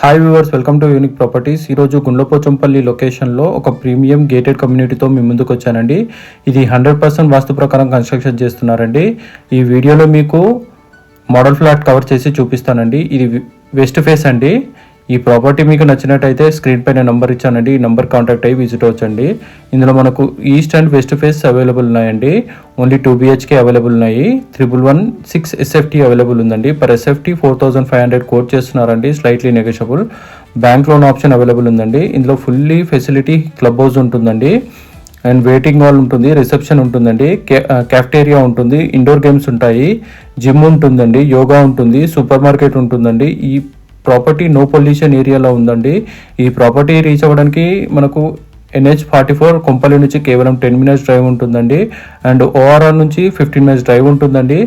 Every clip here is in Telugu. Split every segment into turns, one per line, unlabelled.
Hi viewers, welcome to unique properties. ఈరోజు గుండ్లపోచంపల్లి లొకేషన్లో ఒక ప్రీమియం గేటెడ్ కమ్యూనిటీతో మీ ముందుకు వచ్చానండి. ఇది 100% వాస్తు ప్రకారం కన్స్ట్రక్షన్ చేస్తున్నారండి. ఈ వీడియోలో మీకు మోడల్ ఫ్లాట్ కవర్ చేసి చూపిస్తానండి. ఇది వెస్ట్ ఫేస్ అండి. ఈ ప్రాపర్టీ మీకు నచ్చినట్టయితే స్క్రీన్ పైన నెంబర్ ఇచ్చానండి. ఈ నెంబర్ కాంటాక్ట్ అయ్యి విజిట్ అవ్వచ్చండి. ఇందులో మనకు east and west face available ఉన్నాయండి. ఓన్లీ 2 BHK అవైలబుల్ ఉన్నాయి. 1116 SFT అవైలబుల్ ఉందండి. పర్ SFT 4500 కోట్ చేస్తున్నారండి. Slightly negotiable. Bank loan option available ఉందండి. ఇందులో ఫుల్లీ ఫెసిలిటీ క్లబ్ హౌస్ ఉంటుందండి. అండ్ వెయిటింగ్ హాల్ ఉంటుంది, రిసెప్షన్ ఉంటుందండి, క్యాఫ్టేరియా ఉంటుంది, ఇండోర్ గేమ్స్ ఉంటాయి, జిమ్ ఉంటుందండి, యోగా ఉంటుంది, సూపర్ మార్కెట్ ఉంటుందండి. ఈ ప్రాపర్టీ నో పొల్యూషన్ ఏరియాలో ఉందండి. ఈ ప్రాపర్టీ రీచ్ అవ్వడానికి మనకు NH44 కొంపల్లి నుంచి కేవలం 10 minutes డ్రైవ్ ఉంటుందండి. అండ్ ORR నుంచి 15 minutes డ్రైవ్ ఉంటుందండి.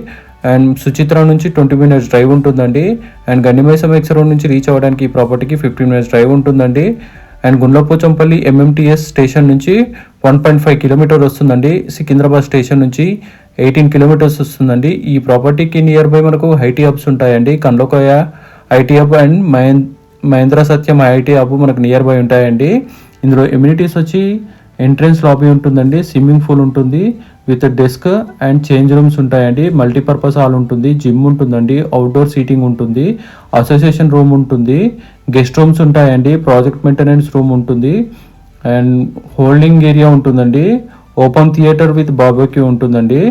అండ్ సుచిత్ర నుంచి 20 minutes డ్రైవ్ ఉంటుందండి. అండ్ గండిమైసమ్ ఎక్స్ రోడ్ నుంచి రీచ్ అవ్వడానికి ఈ ప్రాపర్టీకి 15 minutes డ్రైవ్ ఉంటుందండి. అండ్ గుండ్లపోచంపల్లి MMTS స్టేషన్ నుంచి 1.5 kilometers వస్తుందండి. సికింద్రాబాద్ స్టేషన్ నుంచి 18 kilometers వస్తుందండి. ఈ ప్రాపర్టీకి నియర్ బై మనకు ఐటీ హబ్స్ ఉంటాయండి. Kandlakoya IT hub and Mahindra Satyam IT hub మనకు నియర్ బై ఉంటాయండి. ఇందులో ఎమ్యూనిటీస్ వచ్చి ఎంట్రన్స్ లాబీ ఉంటుందండి, స్విమ్మింగ్ పూల్ ఉంటుంది with desk and change rooms ఉంటాయండి, మల్టీపర్పస్ హాల్ ఉంటుంది, జిమ్ ఉంటుందండి, అవుట్డోర్ సీటింగ్ ఉంటుంది, అసోసియేషన్ రూమ్ ఉంటుంది, గెస్ట్ రూమ్స్ ఉంటాయండి, ప్రాజెక్ట్ మెయింటెనెన్స్ రూమ్ ఉంటుంది, అండ్ హోల్డింగ్ ఏరియా ఉంటుందండి, ఓపెన్ థియేటర్ విత్ బార్బెక్యూ ఉంటుందండి,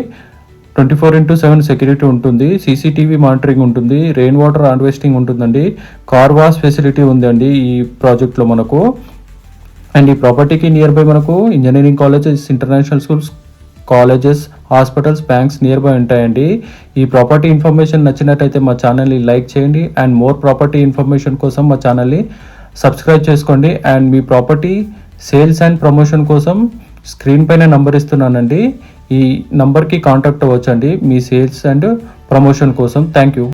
24/7 సెక్యూరిటీ ఉంటుంది, CCTV మానిటరింగ్ ఉంటుంది, రెయిన్ వాటర్ హార్వెస్టింగ్ ఉంటుందండి, కార్ వాష్ ఫెసిలిటీ ఉందండి ఈ ప్రాజెక్ట్లో మనకు. అండ్ ఈ ప్రాపర్టీకి నియర్ బై మనకు engineering colleges, international schools, colleges, hospitals, banks near by ఉంటాయండి. ఈ ప్రాపర్టీ ఇన్ఫర్మేషన్ నచ్చినట్టయితే మా ఛానల్ని లైక్ చేయండి. అండ్ మోర్ ప్రాపర్టీ ఇన్ఫర్మేషన్ కోసం మా ఛానల్ని సబ్స్క్రైబ్ చేసుకోండి. అండ్ మీ ప్రాపర్టీ సేల్స్ అండ్ ప్రమోషన్ కోసం స్క్రీన్ పైన నంబర్ ఇస్తున్నానండి. ఈ నంబర్కి కాంటాక్ట్ అవ్వచ్చండి మీ సేల్స్ అండ్ ప్రమోషన్ కోసం. Thank you.